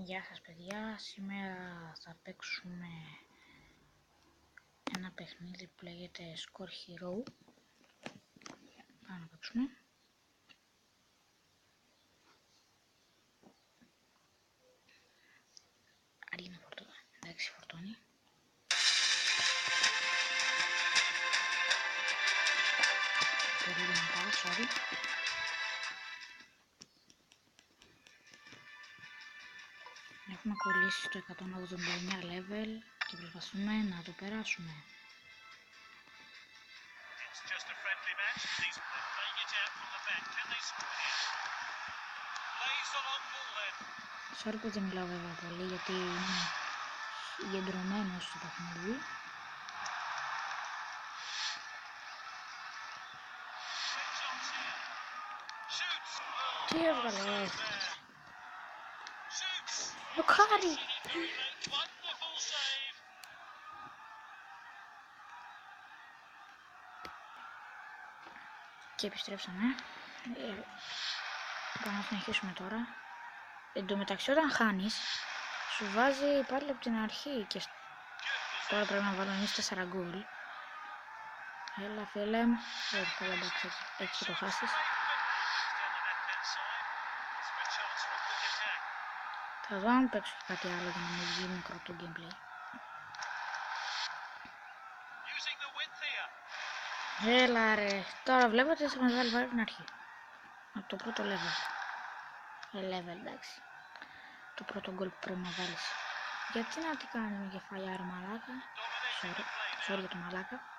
Γεια σας παιδιά, σήμερα θα παίξουμε ένα παιχνίδι που λέγεται Score Hero. Πάμε να παίξουμε. Αρκεί να φορτώνει, εντάξει φορτώνει. Πολύ δυνατά, sorry. Έχουμε κολλήσει στο 189 level και προσπαθούμε να το περάσουμε. Sorry που δεν μιλάω βέβαια πολύ γιατί είμαι συγκεντρωμένος στο παιχνίδι. Τι έβγαλε! Λοκάρι! Και επιστρέψαμε. Πάμε να συνεχίσουμε τώρα. Εν τω μεταξύ όταν χάνεις σου βάζει πάλι από την αρχή και τώρα πρέπει να βάλω εμείς 4 γκολ. Έλα φίλε μου, καλά εντάξει έτσι το χάσεις. Θα δω αν παίξω και κάτι άλλο για να μην βγει μικρό το gameplay. Έλα ρε, τώρα βλέπετε θα μας βάλει πάλι την αρχή. Από το πρώτο level, εντάξει. Το πρώτο γκολ που πρέπει να βάλεις. Γιατί να τι κάνεις με κεφαλιά ρε μαλάκα. Sorry για το μαλάκα.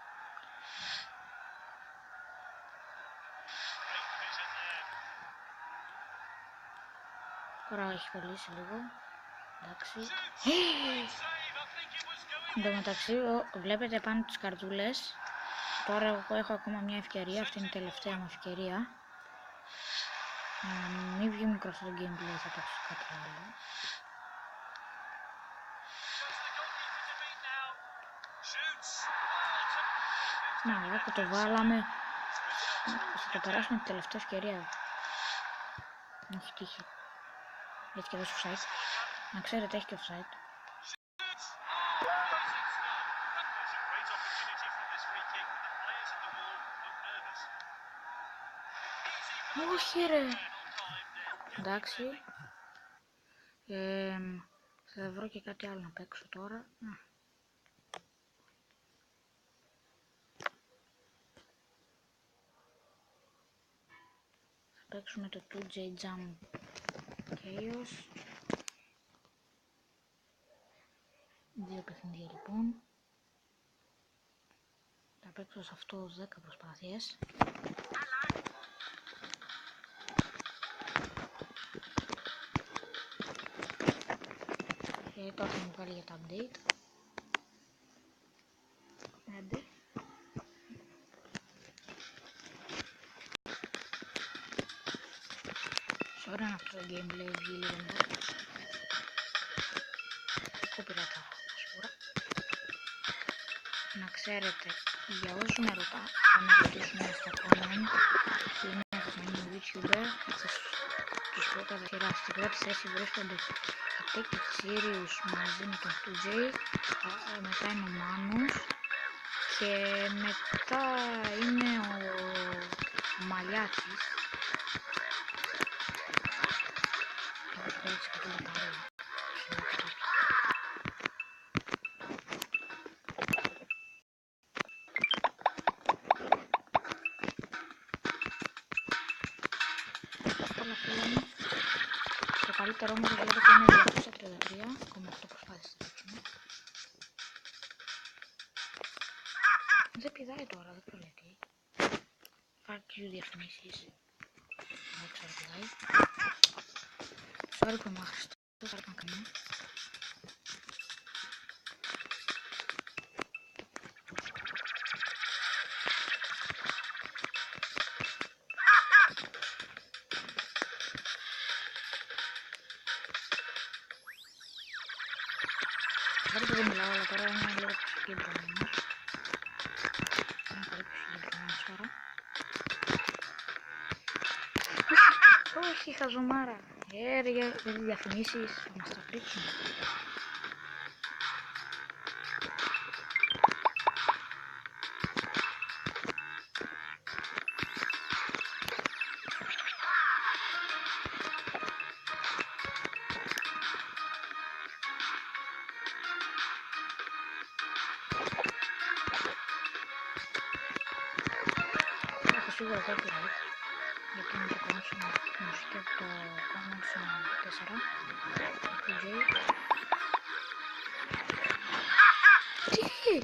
Τώρα έχει κολλήσει λίγο. Εντάξει. Εν τω μεταξύ βλέπετε πάνω τις καρδούλες. Τώρα εγώ έχω ακόμα μια ευκαιρία. Αυτή είναι η τελευταία μου ευκαιρία. Μην βγει μικρό στο gameplay, θα παίξω κάτι άλλο. Να, εδώ που το βάλαμε, θα το περάσουμε την τελευταία ευκαιρία. Μου έχει τύχει. Έτσι και εδώ στο offside. Να ξέρετε, έχει και offside. Όχι ρε. Εντάξει. Θα βρω και κάτι άλλο να παίξω τώρα. Θα παίξουμε το 2J Jump Chaos. 2 παιχνίδια λοιπόν. Θα παίξω σε αυτό 10 προσπάθειες. Και τώρα θα μου βγάλει για τα update. Άντε. Sorry αν αυτό το gameplay βγει λίγο μετά. Copyright σίγουρα. Να ξέρετε, για όσους με ρωτάνε, θα με ρωτήσουν στα comment τι είναι αυτό να είναι YouTuber, θα τους πω κατά σειρά. Στην πρώτη θέση βρίσκονται η Take Sirius μαζί με τον 2J, μετά είναι ο Μάνος και μετά είναι ο Μαλιάκης. Το καλύτερο όμως βλέπετε είναι 233,8 προσπάθειες να παίξουμε. Δεν πηδάει τώρα, δεν ξέρω γιατί. Fuck you διαφημίσεις. Δεν ξέρω πηδάει. Sorry που είμαι άχρηστος, δεν θα κάνω κανένα. Sorry που δεν μιλάω, αλλά τώρα είναι λίγο πιο συγκεντρωμένος. Είναι πολύ πιο συγκεντρωμένος τώρα. Όχι, χαζομάρα. για τις διαφημίσεις θα μας τα πρίξουν. Έχω σίγουρα το like, γιατί είναι το κόμμα μουσική από το Commons 4 του Jay. Τι!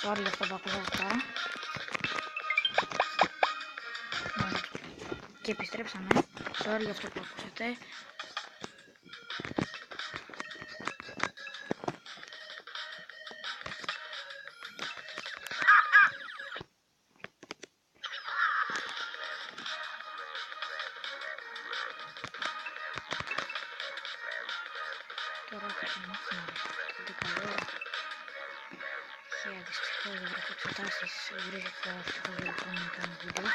Sorry για αυτό που ακούγατε τώρα. Και επιστρέψαμε. Sorry για αυτό που ακούσατε. Τώρα θα συνεχίσουμε την καλή ώρα. Δυστυχώς δεν βρήκα εξετάσεις, βρίσκω ευτυχώς λοιπόν να κάνω βίντεο.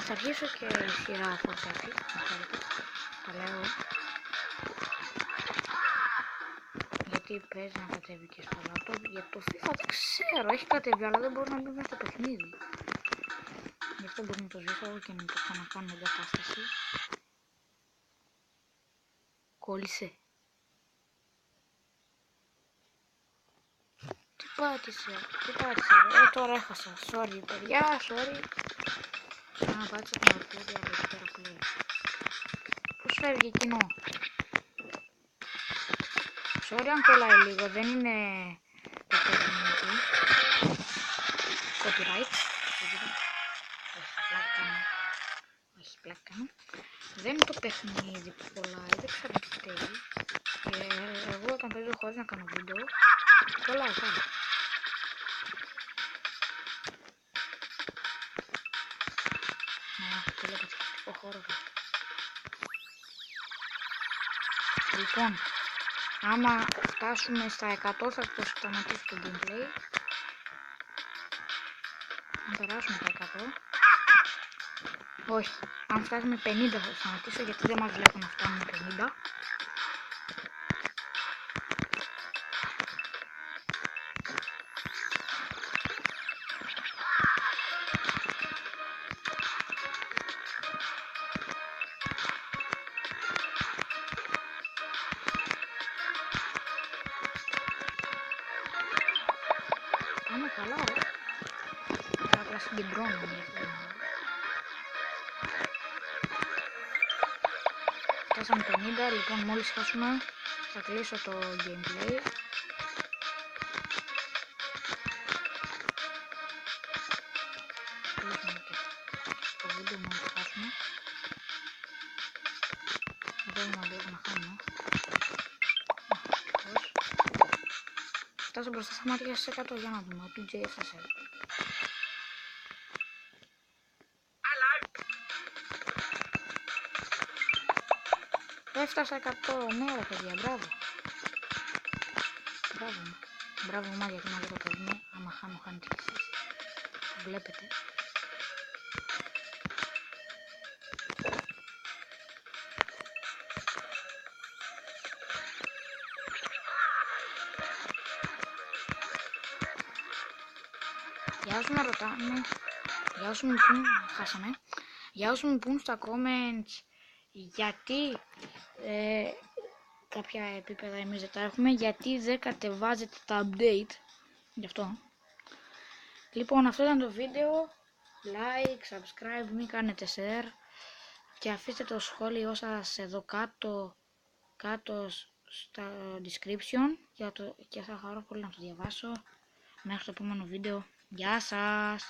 Θα αρχίσω και η σειρά Fortnite, τα λέω. Γιατί παίζει να κατέβει και στο laptop, γιατί το FIFA δεν ξέρω, έχει κατέβει αλλά δεν μπορεί να μπει μέσα στο παιχνίδι. Γι' αυτό μπορεί να το σβήσω και να το ξανακάνω εγκατάσταση. Κόλλησε. Τι πάτησα, τώρα έχασα, sorry παιδιά, sorry. Πάτησα την ορκούδια από εκεί πέρα που λέει. Πώς φεύγει εκείνο. Sorry αν κολλάει λίγο, δεν είναι το παιχνίδι. Copyright. Όχι, πλάκα κάνω. Δεν είναι το παιχνίδι που κολλάει, δεν ξέρω τι φταίει. Εγώ όταν παίζω χωρίς να κάνω βίντεο, κολλάει πάλι. Το λέω κατασκευτικό χώρο. Λοιπόν, άμα φτάσουμε στα 100 θα το σταματήσω το gameplay. Αν περάσουμε τα 100. Όχι, αν φτάσουμε 50 θα το σταματήσω γιατί δεν μας βλέπουν να φτάνουμε 50. Πάμε καλά, ρε. Θα απλά συγκεντρώνουμε. Φτάσαμε 50, λοιπόν μόλις χάσουμε θα κλείσω το gameplay. Κλείσουμε και το βίντεο μόλις χάσουμε. Εδώ είναι λίγο να χάνουμε. Φτάσα μπροστά στα μάτια στις 100 για να δούμε. Ο PJ έφτασε. Έφτασα 100, ναι ρε παιδιά, μπράβο. Μπράβο μου, γιατί να το δούμε. Άμα χάνω, χάνετε κι εσείς. Βλέπετε. Για όσους με ρωτάνε, για όσους μου πούν, χάσαμε. Για όσους μου πούν στα comments γιατί κάποια επίπεδα εμείς δεν τα έχουμε, γιατί δεν κατεβάζετε τα update, γι' αυτό. Λοιπόν, αυτό ήταν το βίντεο. Like, subscribe, μην κάνετε share και αφήστε το σχόλιο σας εδώ κάτω στα description και θα χαρώ πολύ να το διαβάσω. Μέχρι το επόμενο βίντεο. Γεια σας!